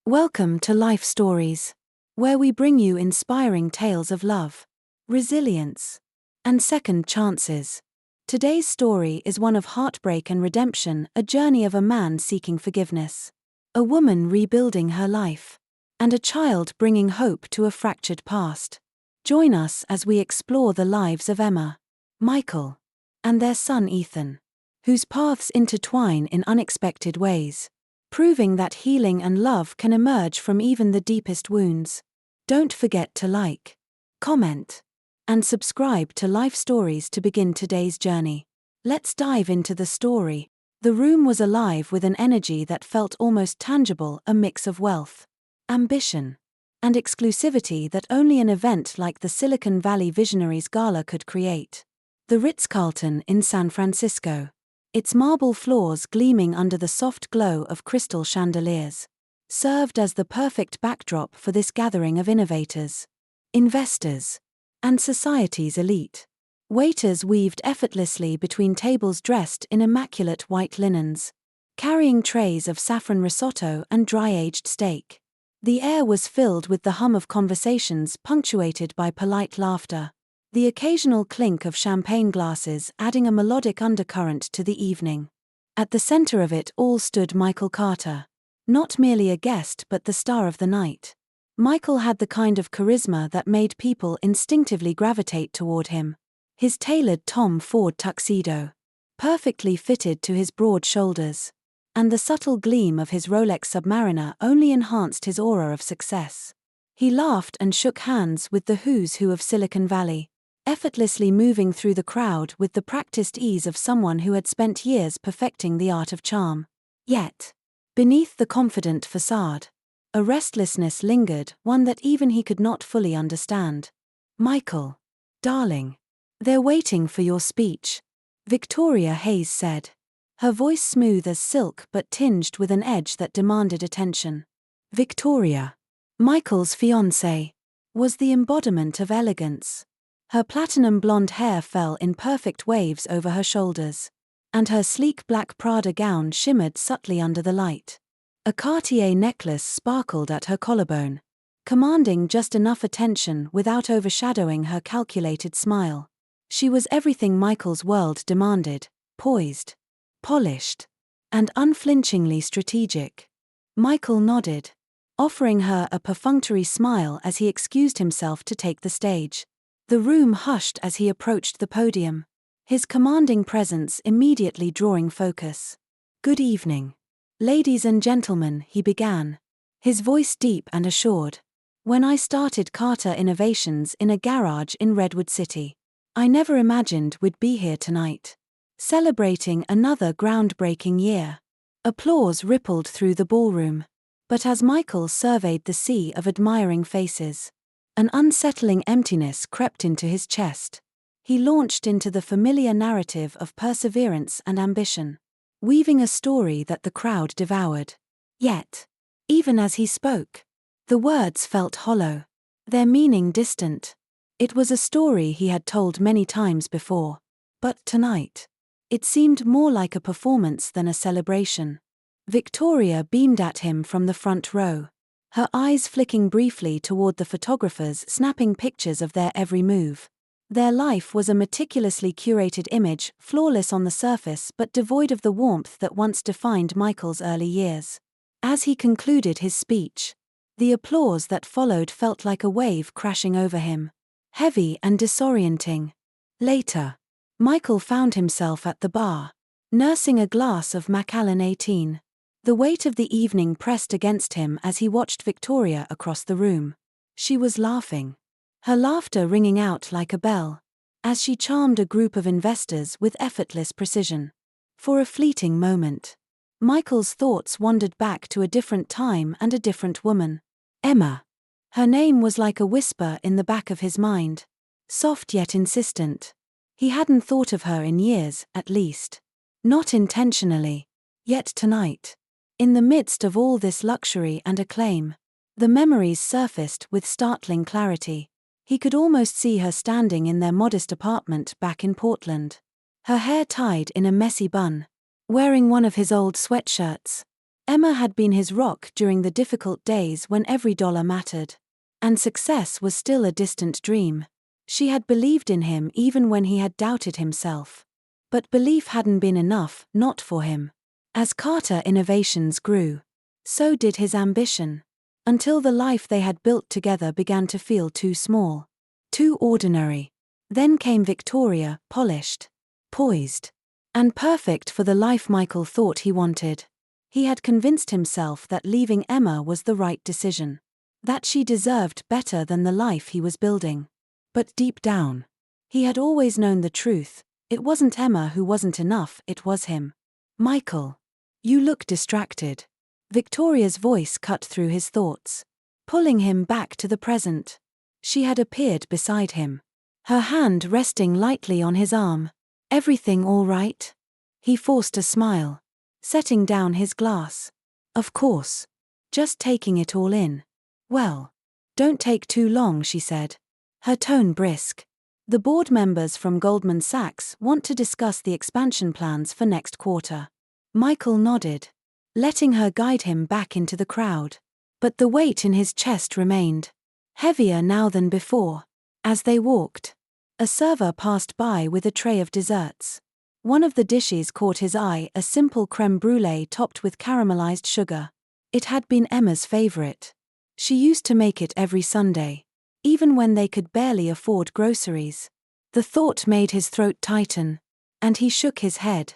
Welcome to Life Stories, where we bring you inspiring tales of love, resilience, and second chances. Today's story is one of heartbreak and redemption, a journey of a man seeking forgiveness, a woman rebuilding her life, and a child bringing hope to a fractured past. Join us as we explore the lives of Emma, Michael, and their son Ethan, whose paths intertwine in unexpected ways, proving that healing and love can emerge from even the deepest wounds. Don't forget to like, comment, and subscribe to Life Stories to begin today's journey. Let's dive into the story. The room was alive with an energy that felt almost tangible, a mix of wealth, ambition, and exclusivity that only an event like the Silicon Valley Visionaries Gala could create. The Ritz-Carlton in San Francisco, its marble floors gleaming under the soft glow of crystal chandeliers, served as the perfect backdrop for this gathering of innovators, investors, and society's elite. Waiters weaved effortlessly between tables dressed in immaculate white linens, carrying trays of saffron risotto and dry-aged steak. The air was filled with the hum of conversations punctuated by polite laughter, the occasional clink of champagne glasses adding a melodic undercurrent to the evening. At the center of it all stood Michael Carter, not merely a guest but the star of the night. Michael had the kind of charisma that made people instinctively gravitate toward him. His tailored Tom Ford tuxedo, perfectly fitted to his broad shoulders, and the subtle gleam of his Rolex Submariner only enhanced his aura of success. He laughed and shook hands with the who's who of Silicon Valley, effortlessly moving through the crowd with the practiced ease of someone who had spent years perfecting the art of charm. Yet, beneath the confident facade, a restlessness lingered, one that even he could not fully understand. "Michael, darling, they're waiting for your speech," Victoria Hayes said, her voice smooth as silk but tinged with an edge that demanded attention. Victoria, Michael's fiancée, was the embodiment of elegance. Her platinum blonde hair fell in perfect waves over her shoulders, and her sleek black Prada gown shimmered subtly under the light. A Cartier necklace sparkled at her collarbone, commanding just enough attention without overshadowing her calculated smile. She was everything Michael's world demanded: poised, polished, and unflinchingly strategic. Michael nodded, offering her a perfunctory smile as he excused himself to take the stage. The room hushed as he approached the podium, his commanding presence immediately drawing focus. "Good evening, ladies and gentlemen," he began, his voice deep and assured. "When I started Carter Innovations in a garage in Redwood City, I never imagined we'd be here tonight, celebrating another groundbreaking year." Applause rippled through the ballroom, but as Michael surveyed the sea of admiring faces, an unsettling emptiness crept into his chest. He launched into the familiar narrative of perseverance and ambition, weaving a story that the crowd devoured. Yet, even as he spoke, the words felt hollow, their meaning distant. It was a story he had told many times before, but tonight, it seemed more like a performance than a celebration. Victoria beamed at him from the front row, her eyes flicking briefly toward the photographers snapping pictures of their every move. Their life was a meticulously curated image, flawless on the surface but devoid of the warmth that once defined Michael's early years. As he concluded his speech, the applause that followed felt like a wave crashing over him, heavy and disorienting. Later, Michael found himself at the bar, nursing a glass of Macallan 18. The weight of the evening pressed against him as he watched Victoria across the room. She was laughing, her laughter ringing out like a bell, as she charmed a group of investors with effortless precision. For a fleeting moment, Michael's thoughts wandered back to a different time and a different woman. Emma. Her name was like a whisper in the back of his mind, soft yet insistent. He hadn't thought of her in years, at least. Not intentionally. Yet tonight, in the midst of all this luxury and acclaim, the memories surfaced with startling clarity. He could almost see her standing in their modest apartment back in Portland, her hair tied in a messy bun, wearing one of his old sweatshirts, Emma had been his rock during the difficult days when every dollar mattered. And success was still a distant dream. She had believed in him even when he had doubted himself. But belief hadn't been enough, not for him. As Carter Innovations grew, so did his ambition. Until the life they had built together began to feel too small, too ordinary. Then came Victoria, polished, poised, and perfect for the life Michael thought he wanted. He had convinced himself that leaving Emma was the right decision, that she deserved better than the life he was building. But deep down, he had always known the truth. It wasn't Emma who wasn't enough, it was him. Michael, you look distracted. Victoria's voice cut through his thoughts, pulling him back to the present. She had appeared beside him, her hand resting lightly on his arm. Everything all right? He forced a smile, setting down his glass. Of course. Just taking it all in. Well, don't take too long, she said, her tone brisk. The board members from Goldman Sachs want to discuss the expansion plans for next quarter. Michael nodded, letting her guide him back into the crowd. But the weight in his chest remained heavier now than before. As they walked, a server passed by with a tray of desserts. One of the dishes caught his eye, a simple crème brûlée topped with caramelized sugar. It had been Emma's favorite. She used to make it every Sunday, even when they could barely afford groceries. The thought made his throat tighten, and he shook his head,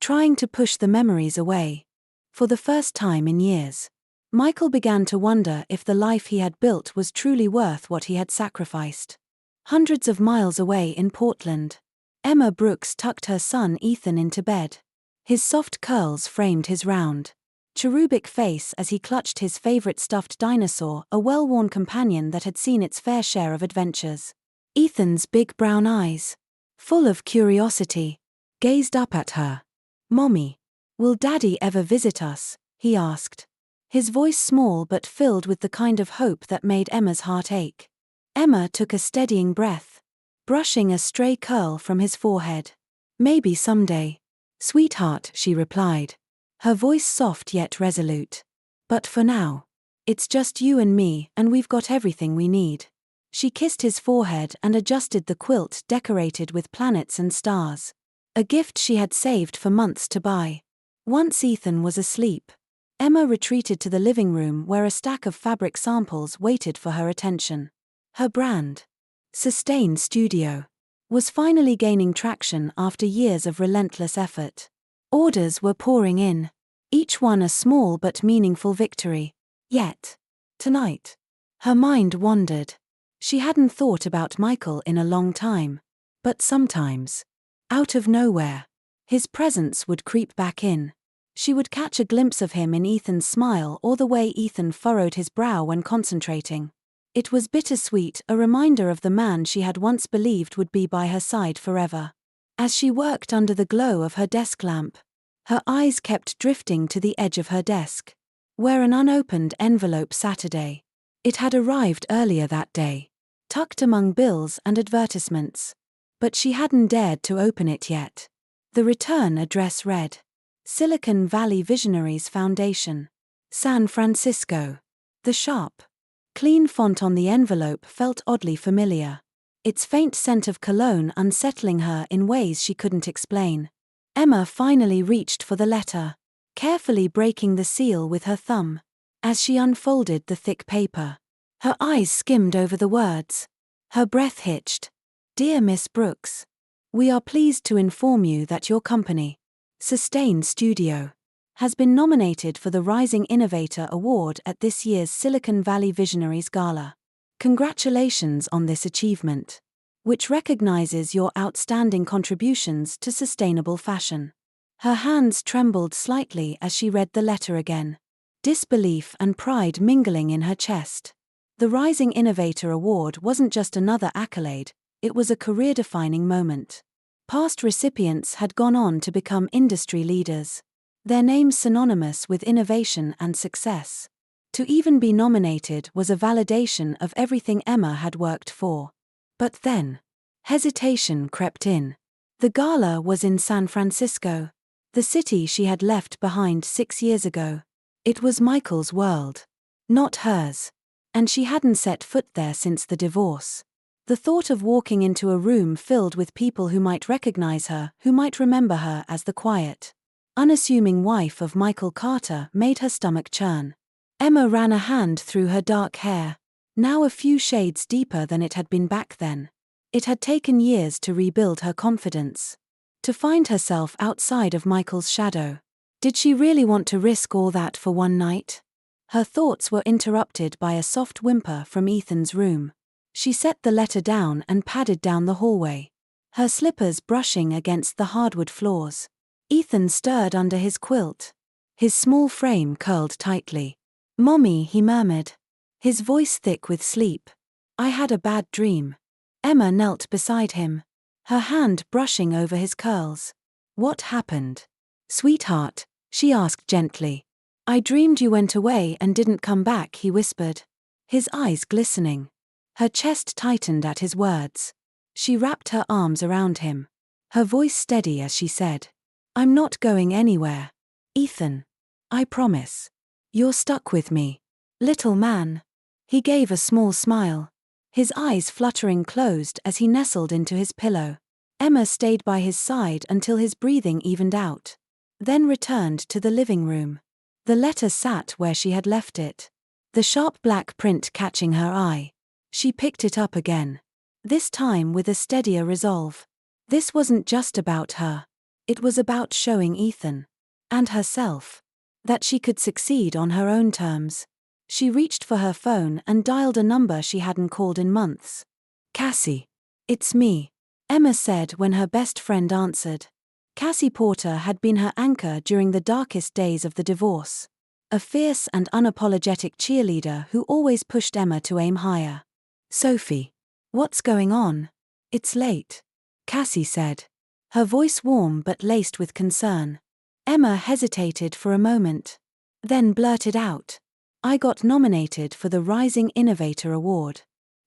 trying to push the memories away. For the first time in years, Michael began to wonder if the life he had built was truly worth what he had sacrificed. Hundreds of miles away in Portland, Emma Brooks tucked her son Ethan into bed. His soft curls framed his round, cherubic face as he clutched his favorite stuffed dinosaur, a well-worn companion that had seen its fair share of adventures. Ethan's big brown eyes, full of curiosity, gazed up at her. "Mommy, will Daddy ever visit us?" he asked, his voice small but filled with the kind of hope that made Emma's heart ache. Emma took a steadying breath, brushing a stray curl from his forehead. "Maybe someday, sweetheart," she replied, her voice soft yet resolute. "But for now, it's just you and me, and we've got everything we need." She kissed his forehead and adjusted the quilt decorated with planets and stars, a gift she had saved for months to buy. Once Ethan was asleep, Emma retreated to the living room where a stack of fabric samples waited for her attention. Her brand, Sustain Studio, was finally gaining traction after years of relentless effort. Orders were pouring in, each one a small but meaningful victory. Yet, tonight, her mind wandered. She hadn't thought about Michael in a long time. But sometimes, out of nowhere, his presence would creep back in. She would catch a glimpse of him in Ethan's smile or the way Ethan furrowed his brow when concentrating. It was bittersweet, a reminder of the man she had once believed would be by her side forever. As she worked under the glow of her desk lamp, her eyes kept drifting to the edge of her desk, where an unopened envelope Saturday. It had arrived earlier that day, tucked among bills and advertisements. But she hadn't dared to open it yet. The return address read, Silicon Valley Visionaries Foundation, San Francisco. The sharp, clean font on the envelope felt oddly familiar, its faint scent of cologne unsettling her in ways she couldn't explain. Emma finally reached for the letter, carefully breaking the seal with her thumb. As she unfolded the thick paper, her eyes skimmed over the words. Her breath hitched. "Dear Miss Brooks, we are pleased to inform you that your company, Sustain Studio, has been nominated for the Rising Innovator Award at this year's Silicon Valley Visionaries Gala. Congratulations on this achievement, which recognizes your outstanding contributions to sustainable fashion." Her hands trembled slightly as she read the letter again, disbelief and pride mingling in her chest. The Rising Innovator Award wasn't just another accolade, it was a career-defining moment. Past recipients had gone on to become industry leaders, their names synonymous with innovation and success. To even be nominated was a validation of everything Emma had worked for. But then, hesitation crept in. The gala was in San Francisco, the city she had left behind 6 years ago. It was Michael's world, not hers. And she hadn't set foot there since the divorce. The thought of walking into a room filled with people who might recognize her, who might remember her as the quiet, unassuming wife of Michael Carter made her stomach churn. Emma ran a hand through her dark hair, now a few shades deeper than it had been back then. It had taken years to rebuild her confidence, to find herself outside of Michael's shadow. Did she really want to risk all that for one night? Her thoughts were interrupted by a soft whimper from Ethan's room. She set the letter down and padded down the hallway, her slippers brushing against the hardwood floors. Ethan stirred under his quilt, his small frame curled tightly. "Mommy," he murmured, his voice thick with sleep. "I had a bad dream." Emma knelt beside him, her hand brushing over his curls. "What happened, sweetheart?" she asked gently. "I dreamed you went away and didn't come back," he whispered, his eyes glistening. Her chest tightened at his words. She wrapped her arms around him, her voice steady as she said, "I'm not going anywhere, Ethan. I promise. You're stuck with me, little man." He gave a small smile, his eyes fluttering closed as he nestled into his pillow. Emma stayed by his side until his breathing evened out, then returned to the living room. The letter sat where she had left it, the sharp black print catching her eye. She picked it up again, this time with a steadier resolve. This wasn't just about her. It was about showing Ethan, and herself, that she could succeed on her own terms. She reached for her phone and dialed a number she hadn't called in months. "Cassie. It's me," Emma said when her best friend answered. Cassie Porter had been her anchor during the darkest days of the divorce. A fierce and unapologetic cheerleader who always pushed Emma to aim higher. "Sophie. What's going on?" "It's late," Cassie said, her voice warm but laced with concern. Emma hesitated for a moment, then blurted out, "I got nominated for the Rising Innovator Award."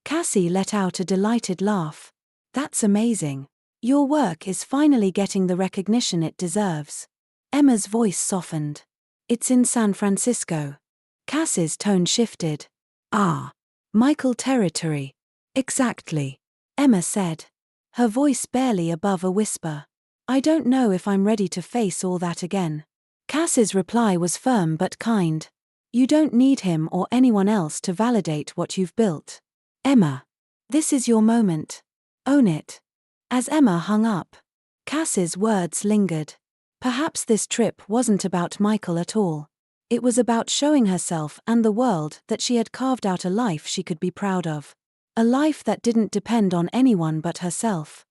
Cassie let out a delighted laugh. "That's amazing. Your work is finally getting the recognition it deserves." Emma's voice softened. "It's in San Francisco." Cassie's tone shifted. "Ah, Michael territory." "Exactly," Emma said, her voice barely above a whisper. "I don't know if I'm ready to face all that again." Cassie's reply was firm but kind. "You don't need him or anyone else to validate what you've built. Emma, this is your moment. Own it." As Emma hung up, Cassie's words lingered. Perhaps this trip wasn't about Michael at all. It was about showing herself and the world that she had carved out a life she could be proud of. A life that didn't depend on anyone but herself.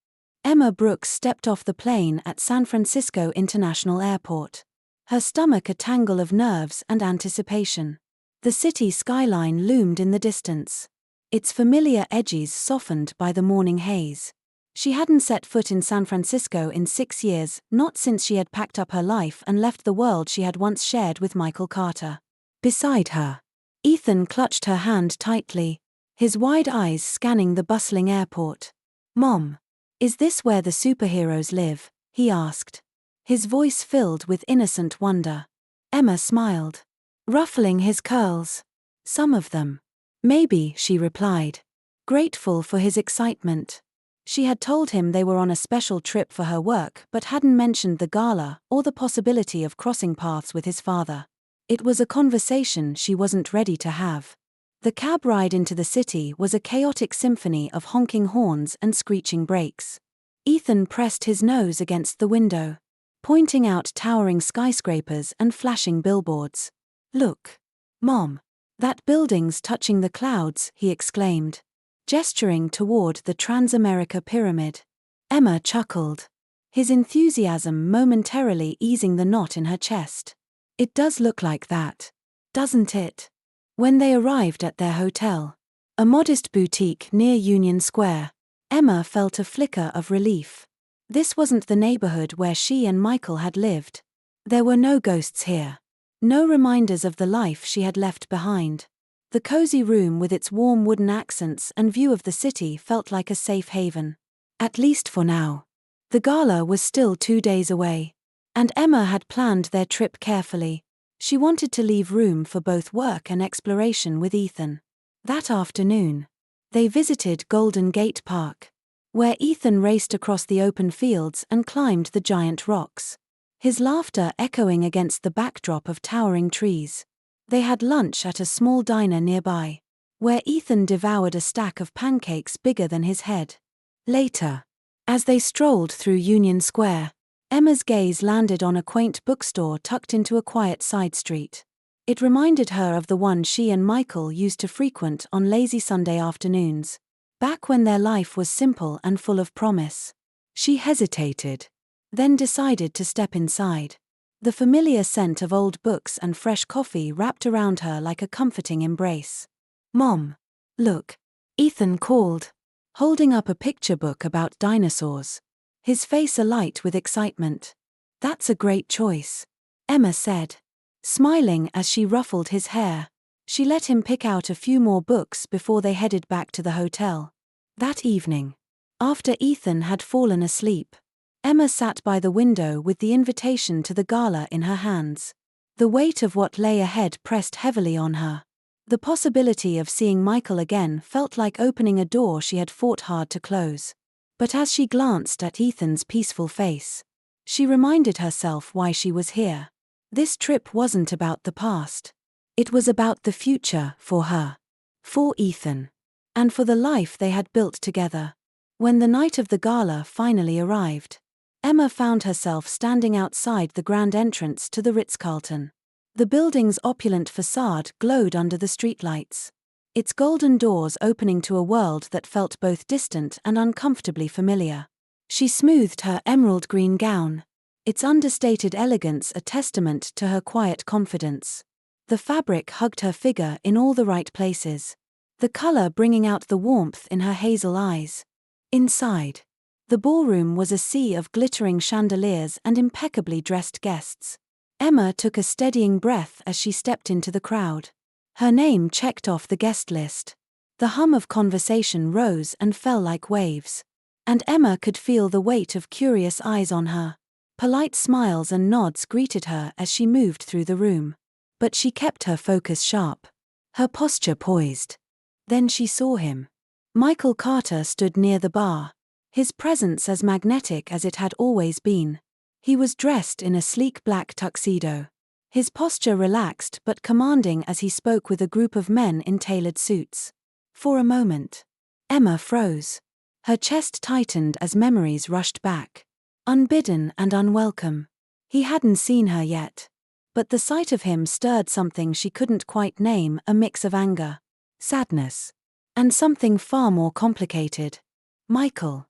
Emma Brooks stepped off the plane at San Francisco International Airport, her stomach a tangle of nerves and anticipation. The city skyline loomed in the distance, its familiar edges softened by the morning haze. She hadn't set foot in San Francisco in 6 years, not since she had packed up her life and left the world she had once shared with Michael Carter. Beside her, Ethan clutched her hand tightly, his wide eyes scanning the bustling airport. "Mom, is this where the superheroes live?" he asked, his voice filled with innocent wonder. Emma smiled, ruffling his curls. "Some of them. Maybe," she replied, grateful for his excitement. She had told him they were on a special trip for her work but hadn't mentioned the gala or the possibility of crossing paths with his father. It was a conversation she wasn't ready to have. The cab ride into the city was a chaotic symphony of honking horns and screeching brakes. Ethan pressed his nose against the window, pointing out towering skyscrapers and flashing billboards. "Look, Mom, that building's touching the clouds," he exclaimed, gesturing toward the Transamerica Pyramid. Emma chuckled, his enthusiasm momentarily easing the knot in her chest. "It does look like that, doesn't it?" When they arrived at their hotel, a modest boutique near Union Square, Emma felt a flicker of relief. This wasn't the neighborhood where she and Michael had lived. There were no ghosts here, no reminders of the life she had left behind. The cozy room with its warm wooden accents and view of the city felt like a safe haven. At least for now. The gala was still 2 days away, and Emma had planned their trip carefully. She wanted to leave room for both work and exploration with Ethan. That afternoon, they visited Golden Gate Park, where Ethan raced across the open fields and climbed the giant rocks, his laughter echoing against the backdrop of towering trees. They had lunch at a small diner nearby, where Ethan devoured a stack of pancakes bigger than his head. Later, as they strolled through Union Square, Emma's gaze landed on a quaint bookstore tucked into a quiet side street. It reminded her of the one she and Michael used to frequent on lazy Sunday afternoons, back when their life was simple and full of promise. She hesitated, then decided to step inside. The familiar scent of old books and fresh coffee wrapped around her like a comforting embrace. "Mom, look," Ethan called, holding up a picture book about dinosaurs, his face alight with excitement. "That's a great choice," Emma said, smiling as she ruffled his hair. She let him pick out a few more books before they headed back to the hotel. That evening, after Ethan had fallen asleep, Emma sat by the window with the invitation to the gala in her hands. The weight of what lay ahead pressed heavily on her. The possibility of seeing Michael again felt like opening a door she had fought hard to close. But as she glanced at Ethan's peaceful face, she reminded herself why she was here. This trip wasn't about the past. It was about the future for her, for Ethan, and for the life they had built together. When the night of the gala finally arrived, Emma found herself standing outside the grand entrance to the Ritz-Carlton. The building's opulent facade glowed under the streetlights, its golden doors opening to a world that felt both distant and uncomfortably familiar. She smoothed her emerald green gown, its understated elegance a testament to her quiet confidence. The fabric hugged her figure in all the right places, the color bringing out the warmth in her hazel eyes. Inside, the ballroom was a sea of glittering chandeliers and impeccably dressed guests. Emma took a steadying breath as she stepped into the crowd. Her name checked off the guest list. The hum of conversation rose and fell like waves, and Emma could feel the weight of curious eyes on her. Polite smiles and nods greeted her as she moved through the room. But she kept her focus sharp, her posture poised. Then she saw him. Michael Carter stood near the bar, his presence as magnetic as it had always been. He was dressed in a sleek black tuxedo, his posture relaxed but commanding as he spoke with a group of men in tailored suits. For a moment, Emma froze. Her chest tightened as memories rushed back. Unbidden and unwelcome. He hadn't seen her yet, but the sight of him stirred something she couldn't quite name, a mix of anger, sadness, and something far more complicated. Michael,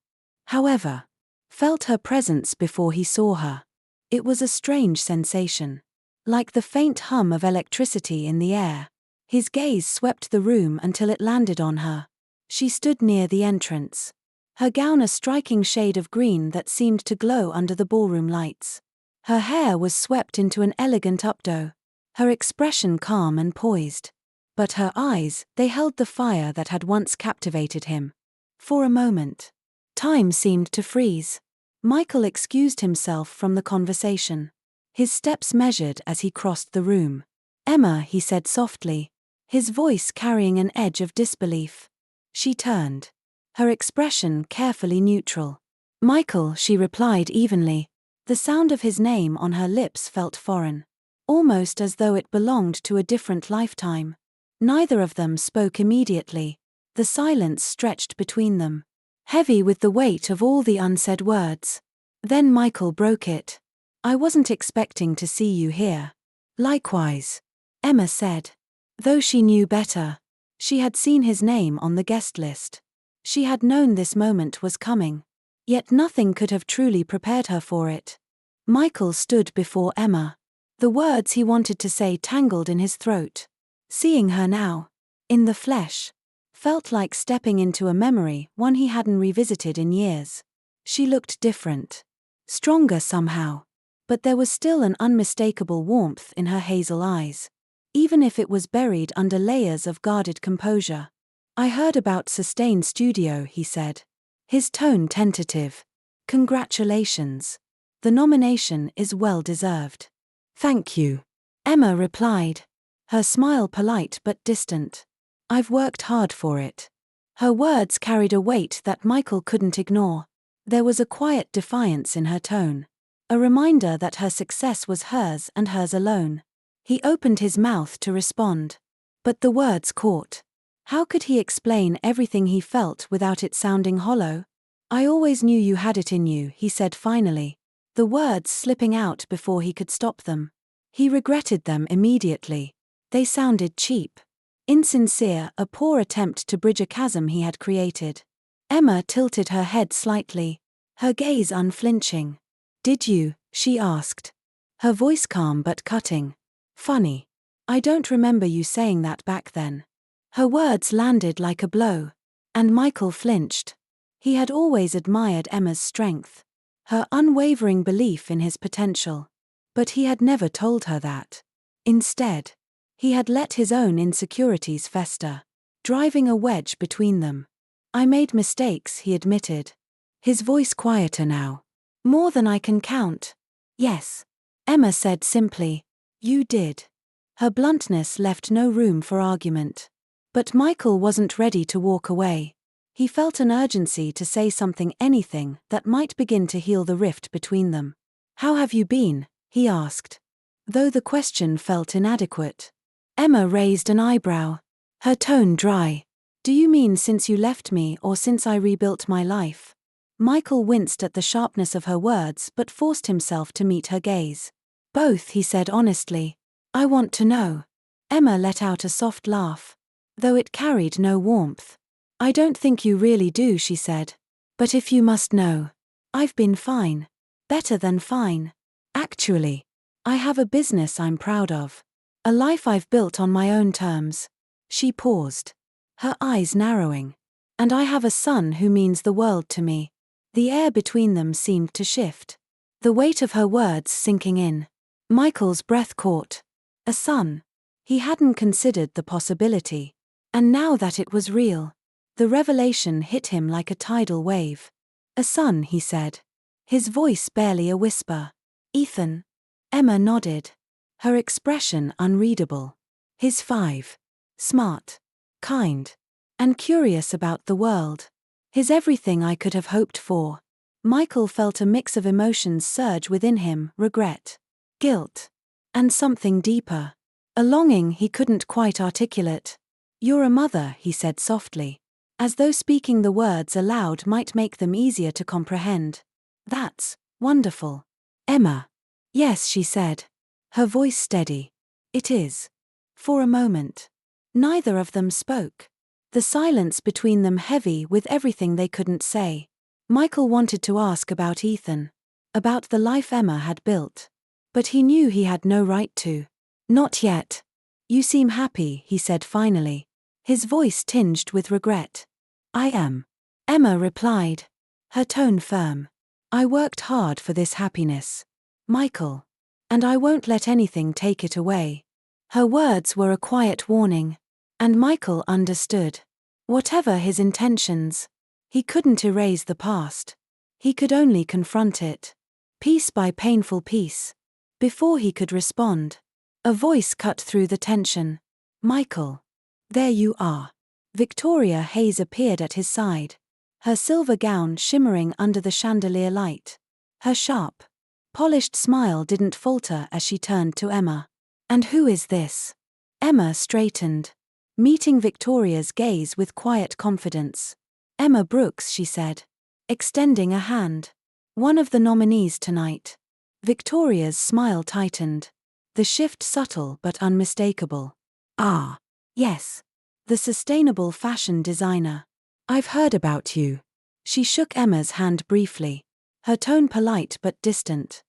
however, felt her presence before he saw her. It was a strange sensation, like the faint hum of electricity in the air. His gaze swept the room until it landed on her. She stood near the entrance, her gown a striking shade of green that seemed to glow under the ballroom lights. Her hair was swept into an elegant updo, her expression calm and poised. But her eyes, they held the fire that had once captivated him. For a moment, time seemed to freeze. Michael excused himself from the conversation, his steps measured as he crossed the room. "Emma," he said softly, his voice carrying an edge of disbelief. She turned, her expression carefully neutral. "Michael," she replied evenly. The sound of his name on her lips felt foreign, almost as though it belonged to a different lifetime. Neither of them spoke immediately. The silence stretched between them, heavy with the weight of all the unsaid words. Then Michael broke it. "I wasn't expecting to see you here." "Likewise," Emma said. Though she knew better, she had seen his name on the guest list. She had known this moment was coming. Yet nothing could have truly prepared her for it. Michael stood before Emma. The words he wanted to say tangled in his throat. Seeing her now, in the flesh, felt like stepping into a memory, one he hadn't revisited in years. She looked different, stronger somehow, but there was still an unmistakable warmth in her hazel eyes, even if it was buried under layers of guarded composure. "I heard about Sustain Studio," he said, his tone tentative. "Congratulations. The nomination is well deserved." "Thank you." Emma replied, her smile polite but distant. I've worked hard for it. Her words carried a weight that Michael couldn't ignore. There was a quiet defiance in her tone. A reminder that her success was hers and hers alone. He opened his mouth to respond. But the words caught. How could he explain everything he felt without it sounding hollow? I always knew you had it in you, he said finally, the words slipping out before he could stop them. He regretted them immediately. They sounded cheap. Insincere, a poor attempt to bridge a chasm he had created. Emma tilted her head slightly, her gaze unflinching. Did you? She asked. Her voice calm but cutting. Funny. I don't remember you saying that back then. Her words landed like a blow. And Michael flinched. He had always admired Emma's strength. Her unwavering belief in his potential. But he had never told her that. Instead, he had let his own insecurities fester, driving a wedge between them. I made mistakes, he admitted. His voice quieter now. More than I can count. Yes. Emma said simply. You did. Her bluntness left no room for argument. But Michael wasn't ready to walk away. He felt an urgency to say something, anything that might begin to heal the rift between them. How have you been? He asked. Though the question felt inadequate. Emma raised an eyebrow. Her tone dry. Do you mean since you left me or since I rebuilt my life? Michael winced at the sharpness of her words but forced himself to meet her gaze. Both, he said honestly. I want to know. Emma let out a soft laugh. Though it carried no warmth. I don't think you really do, she said. But if you must know. I've been fine. Better than fine. Actually. I have a business I'm proud of. A life I've built on my own terms. She paused. Her eyes narrowing. And I have a son who means the world to me. The air between them seemed to shift. The weight of her words sinking in. Michael's breath caught. A son. He hadn't considered the possibility. And now that it was real, the revelation hit him like a tidal wave. A son, he said. His voice barely a whisper. Ethan. Emma nodded. Her expression unreadable. He's 5. Smart. Kind. And curious about the world. He's everything I could have hoped for. Michael felt a mix of emotions surge within him, regret, guilt, and something deeper. A longing he couldn't quite articulate. You're a mother, he said softly, as though speaking the words aloud might make them easier to comprehend. That's wonderful. Emma. Yes, she said. Her voice steady. It is. For a moment. Neither of them spoke. The silence between them heavy with everything they couldn't say. Michael wanted to ask about Ethan. About the life Emma had built. But he knew he had no right to. Not yet. You seem happy, he said finally. His voice tinged with regret. I am. Emma replied. Her tone firm. I worked hard for this happiness. Michael. And I won't let anything take it away. Her words were a quiet warning. And Michael understood. Whatever his intentions, he couldn't erase the past. He could only confront it. Piece by painful piece. Before he could respond, a voice cut through the tension. Michael. There you are. Victoria Hayes appeared at his side. Her silver gown shimmering under the chandelier light. Her sharp, polished smile didn't falter as she turned to Emma. And who is this? Emma straightened, meeting Victoria's gaze with quiet confidence. Emma Brooks, she said, extending a hand. One of the nominees tonight. Victoria's smile tightened. The shift subtle but unmistakable. Ah. Yes. The sustainable fashion designer. I've heard about you. She shook Emma's hand briefly. Her tone polite but distant.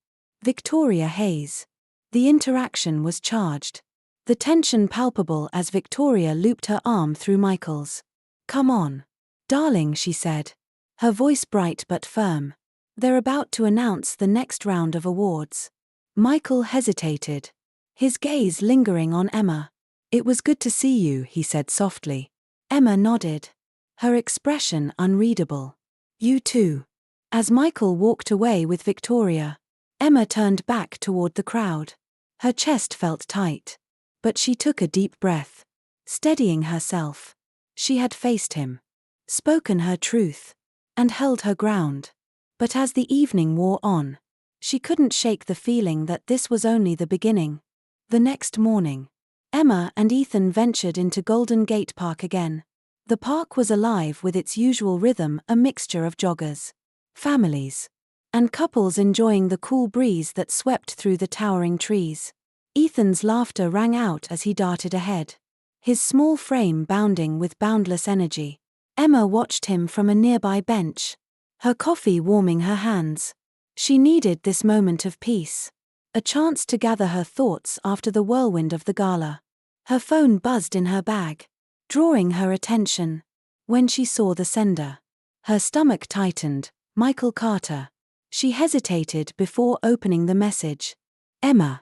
Victoria Hayes. The interaction was charged. The tension palpable as Victoria looped her arm through Michael's. Come on. Darling, she said. Her voice bright but firm. They're about to announce the next round of awards. Michael hesitated. His gaze lingering on Emma. It was good to see you, he said softly. Emma nodded. Her expression unreadable. You too. As Michael walked away with Victoria, Emma turned back toward the crowd. Her chest felt tight. But she took a deep breath. Steadying herself. She had faced him. Spoken her truth. And held her ground. But as the evening wore on, she couldn't shake the feeling that this was only the beginning. The next morning, Emma and Ethan ventured into Golden Gate Park again. The park was alive with its usual rhythm, a mixture of joggers, families, and couples enjoying the cool breeze that swept through the towering trees. Ethan's laughter rang out as he darted ahead, his small frame bounding with boundless energy. Emma watched him from a nearby bench, her coffee warming her hands. She needed this moment of peace, a chance to gather her thoughts after the whirlwind of the gala. Her phone buzzed in her bag, drawing her attention. When she saw the sender, her stomach tightened. Michael Carter. She hesitated before opening the message. Emma,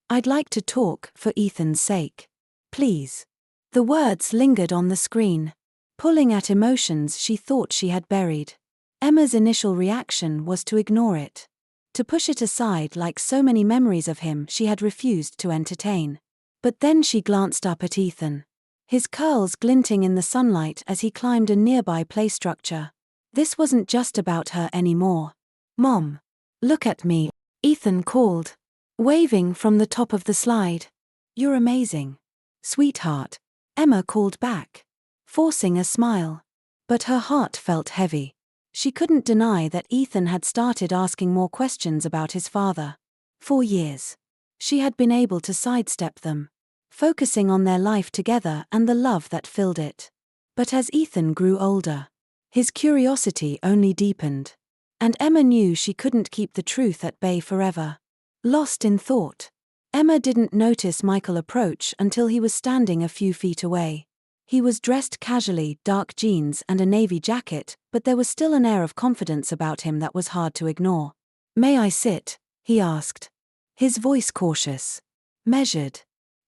I'd like to talk, for Ethan's sake. Please. The words lingered on the screen, pulling at emotions she thought she had buried. Emma's initial reaction was to ignore it, to push it aside like so many memories of him she had refused to entertain. But then she glanced up at Ethan, his curls glinting in the sunlight as he climbed a nearby play structure. This wasn't just about her anymore. Mom, look at me, Ethan called, waving from the top of the slide. You're amazing. Sweetheart, Emma called back, forcing a smile. But her heart felt heavy. She couldn't deny that Ethan had started asking more questions about his father. For years, she had been able to sidestep them, focusing on their life together and the love that filled it. But as Ethan grew older, his curiosity only deepened, and Emma knew she couldn't keep the truth at bay forever. Lost in thought, Emma didn't notice Michael approach until he was standing a few feet away. He was dressed casually, dark jeans and a navy jacket, but there was still an air of confidence about him that was hard to ignore. May I sit? He asked, his voice cautious, measured.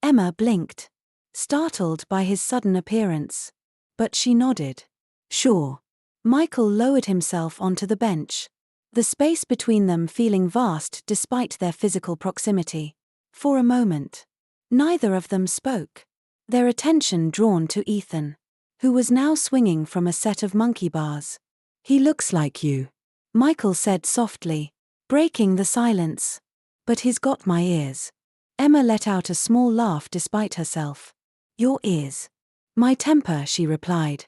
Emma blinked, startled by his sudden appearance. But she nodded. Sure. Michael lowered himself onto the bench, the space between them feeling vast despite their physical proximity. For a moment, neither of them spoke, their attention drawn to Ethan, who was now swinging from a set of monkey bars. He looks like you, Michael said softly, breaking the silence. But he's got my ears. Emma let out a small laugh despite herself. Your ears? My temper, she replied,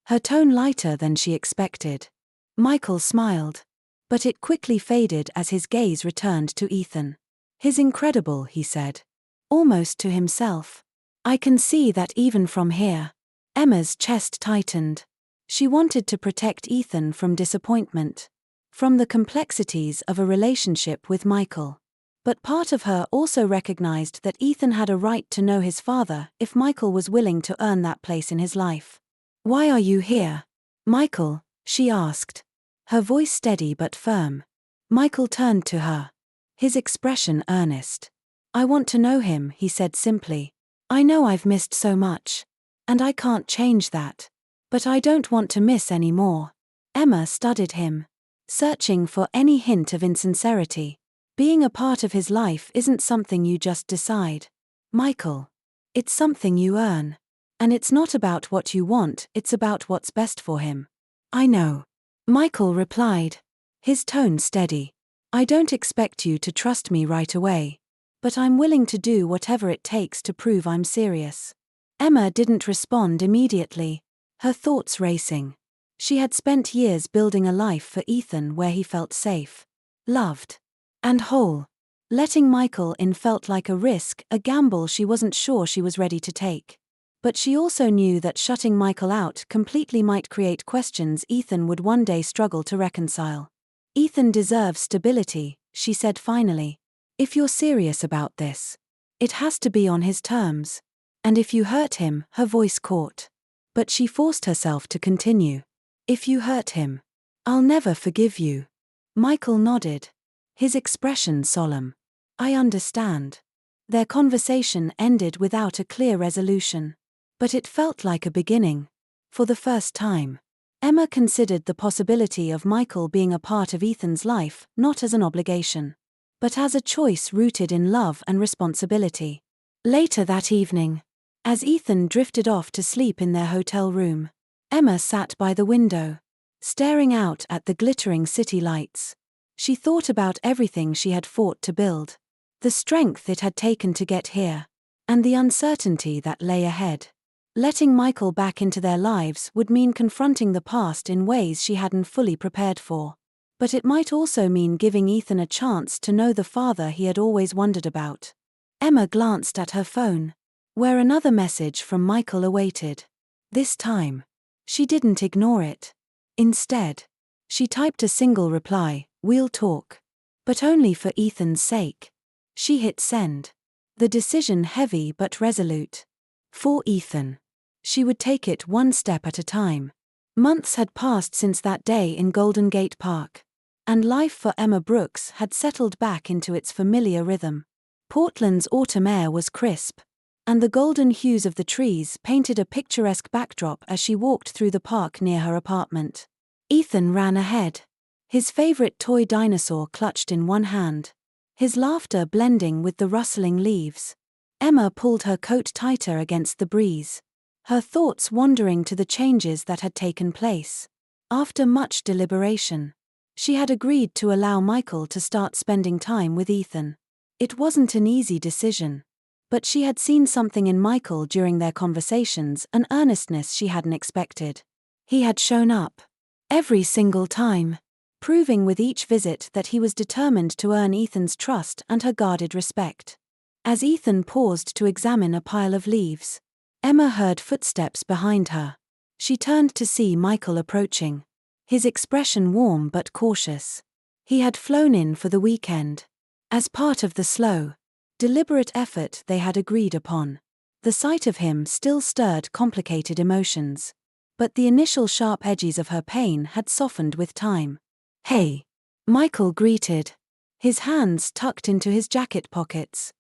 her tone lighter than she expected. Michael smiled, but it quickly faded as his gaze returned to Ethan. He's incredible, he said, almost to himself. I can see that even from here. Emma's chest tightened. She wanted to protect Ethan from disappointment, from the complexities of a relationship with Michael. But part of her also recognized that Ethan had a right to know his father if Michael was willing to earn that place in his life. Why are you here, Michael? She asked, her voice steady but firm. Michael turned to her, his expression earnest. I want to know him, he said simply. I know I've missed so much, and I can't change that. But I don't want to miss any more. Emma studied him, searching for any hint of insincerity. Being a part of his life isn't something you just decide, Michael. It's something you earn. And it's not about what you want, it's about what's best for him. I know, Michael replied, his tone steady. I don't expect you to trust me right away, but I'm willing to do whatever it takes to prove I'm serious. Emma didn't respond immediately, her thoughts racing. She had spent years building a life for Ethan where he felt safe, loved, and whole. Letting Michael in felt like a risk, a gamble she wasn't sure she was ready to take. But she also knew that shutting Michael out completely might create questions Ethan would one day struggle to reconcile. Ethan deserves stability, she said finally. If you're serious about this, it has to be on his terms. And if you hurt him, her voice caught. But she forced herself to continue. If you hurt him, I'll never forgive you. Michael nodded, his expression solemn. I understand. Their conversation ended without a clear resolution. But it felt like a beginning. For the first time, Emma considered the possibility of Michael being a part of Ethan's life, not as an obligation, but as a choice rooted in love and responsibility. Later that evening, as Ethan drifted off to sleep in their hotel room, Emma sat by the window, staring out at the glittering city lights. She thought about everything she had fought to build, the strength it had taken to get here, and the uncertainty that lay ahead. Letting Michael back into their lives would mean confronting the past in ways she hadn't fully prepared for. But it might also mean giving Ethan a chance to know the father he had always wondered about. Emma glanced at her phone, where another message from Michael awaited. This time, she didn't ignore it. Instead, she typed a single reply, "We'll talk." But only for Ethan's sake. She hit send. The decision heavy but resolute. For Ethan. She would take it one step at a time. Months had passed since that day in Golden Gate Park, and life for Emma Brooks had settled back into its familiar rhythm. Portland's autumn air was crisp, and the golden hues of the trees painted a picturesque backdrop as she walked through the park near her apartment. Ethan ran ahead, his favorite toy dinosaur clutched in one hand, his laughter blending with the rustling leaves. Emma pulled her coat tighter against the breeze, her thoughts wandering to the changes that had taken place. After much deliberation, she had agreed to allow Michael to start spending time with Ethan. It wasn't an easy decision, but she had seen something in Michael during their conversations, an earnestness she hadn't expected. He had shown up, every single time, proving with each visit that he was determined to earn Ethan's trust and her guarded respect. As Ethan paused to examine a pile of leaves, Emma heard footsteps behind her. She turned to see Michael approaching, his expression warm but cautious. He had flown in for the weekend, as part of the slow, deliberate effort they had agreed upon. The sight of him still stirred complicated emotions, but the initial sharp edges of her pain had softened with time. "Hey," Michael greeted, his hands tucked into his jacket pockets.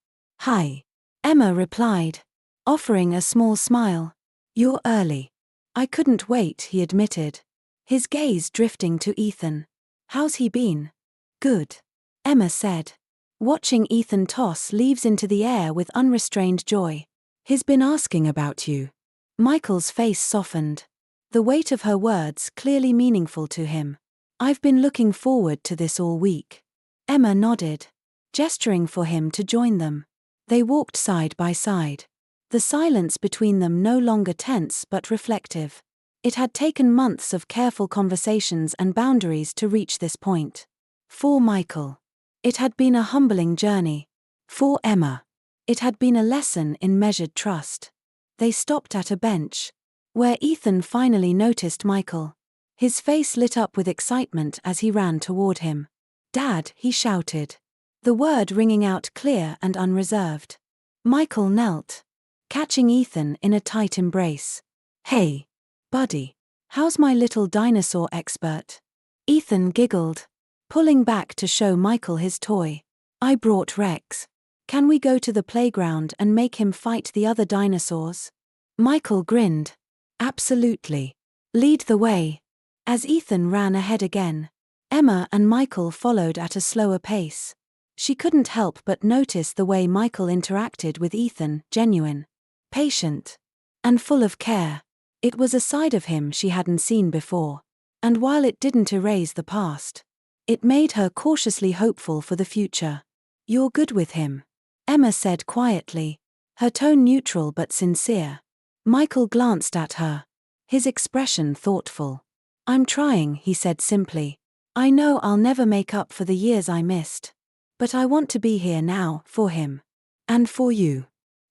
"Hi," Emma replied, offering a small smile. "You're early." "I couldn't wait," he admitted, his gaze drifting to Ethan. "How's he been?" "Good," Emma said, watching Ethan toss leaves into the air with unrestrained joy. "He's been asking about you." Michael's face softened, the weight of her words clearly meaningful to him. "I've been looking forward to this all week." Emma nodded, gesturing for him to join them. They walked side by side, the silence between them no longer tense but reflective. It had taken months of careful conversations and boundaries to reach this point. For Michael, it had been a humbling journey. For Emma, it had been a lesson in measured trust. They stopped at a bench, where Ethan finally noticed Michael. His face lit up with excitement as he ran toward him. "Dad," he shouted, the word ringing out clear and unreserved. Michael knelt, catching Ethan in a tight embrace. "Hey, buddy, how's my little dinosaur expert?" Ethan giggled, pulling back to show Michael his toy. "I brought Rex. Can we go to the playground and make him fight the other dinosaurs?" Michael grinned. "Absolutely. Lead the way." As Ethan ran ahead again, Emma and Michael followed at a slower pace. She couldn't help but notice the way Michael interacted with Ethan, genuine, patient, and full of care. It was a side of him she hadn't seen before, and while it didn't erase the past, it made her cautiously hopeful for the future. "You're good with him," Emma said quietly, her tone neutral but sincere. Michael glanced at her, his expression thoughtful. "I'm trying," he said simply. "I know I'll never make up for the years I missed, but I want to be here now, for him. And for you."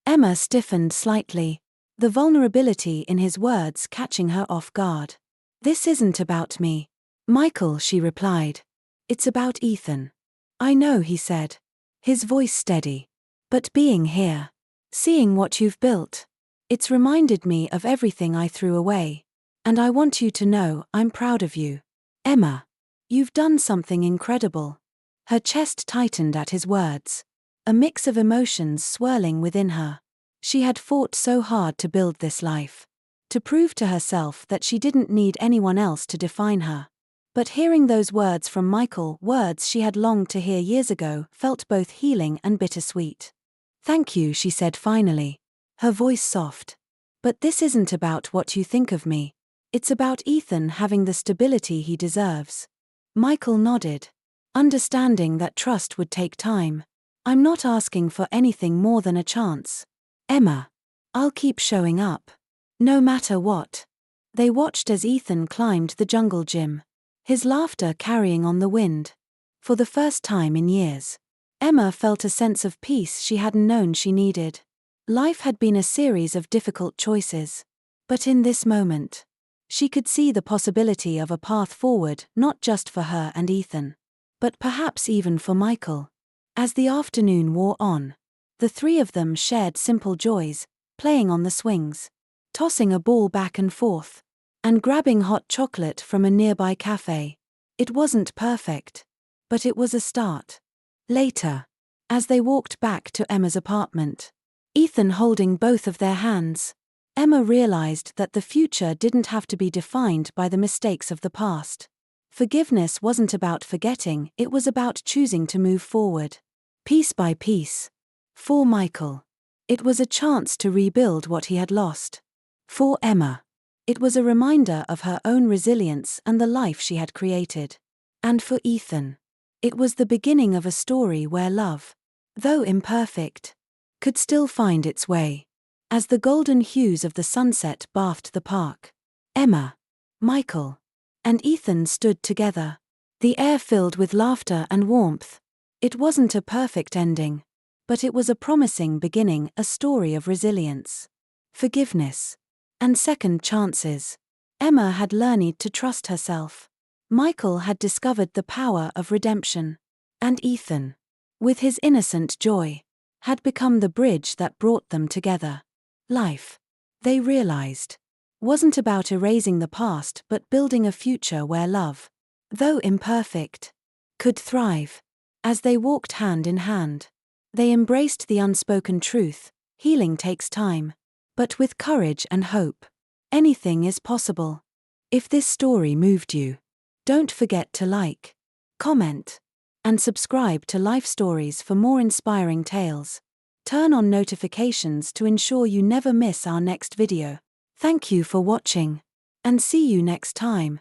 Emma stiffened slightly, the vulnerability in his words catching her off guard. "This isn't about me, Michael," she replied. "It's about Ethan." "I know," he said, his voice steady. "But being here, seeing what you've built, it's reminded me of everything I threw away. And I want you to know I'm proud of you. Emma, you've done something incredible." Her chest tightened at his words, a mix of emotions swirling within her. She had fought so hard to build this life, to prove to herself that she didn't need anyone else to define her. But hearing those words from Michael, words she had longed to hear years ago, felt both healing and bittersweet. "Thank you," she said finally, her voice soft. "But this isn't about what you think of me. It's about Ethan having the stability he deserves." Michael nodded, understanding that trust would take time. "I'm not asking for anything more than a chance, Emma. I'll keep showing up, no matter what." They watched as Ethan climbed the jungle gym, his laughter carrying on the wind. For the first time in years, Emma felt a sense of peace she hadn't known she needed. Life had been a series of difficult choices. But in this moment, she could see the possibility of a path forward, not just for her and Ethan, but perhaps even for Michael. As the afternoon wore on, the three of them shared simple joys, playing on the swings, tossing a ball back and forth, and grabbing hot chocolate from a nearby cafe. It wasn't perfect, but it was a start. Later, as they walked back to Emma's apartment, Ethan holding both of their hands, Emma realized that the future didn't have to be defined by the mistakes of the past. Forgiveness wasn't about forgetting, it was about choosing to move forward, piece by piece. For Michael, it was a chance to rebuild what he had lost. For Emma, it was a reminder of her own resilience and the life she had created. And for Ethan, it was the beginning of a story where love, though imperfect, could still find its way. As the golden hues of the sunset bathed the park, Emma, Michael, and Ethan stood together, the air filled with laughter and warmth. It wasn't a perfect ending, but it was a promising beginning, a story of resilience, forgiveness, and second chances. Emma had learned to trust herself. Michael had discovered the power of redemption. And Ethan, with his innocent joy, had become the bridge that brought them together. Life, they realized, wasn't about erasing the past but building a future where love, though imperfect, could thrive. As they walked hand in hand, they embraced the unspoken truth: healing takes time, but with courage and hope, anything is possible. If this story moved you, don't forget to like, comment, and subscribe to Life Stories for more inspiring tales. Turn on notifications to ensure you never miss our next video. Thank you for watching, and see you next time.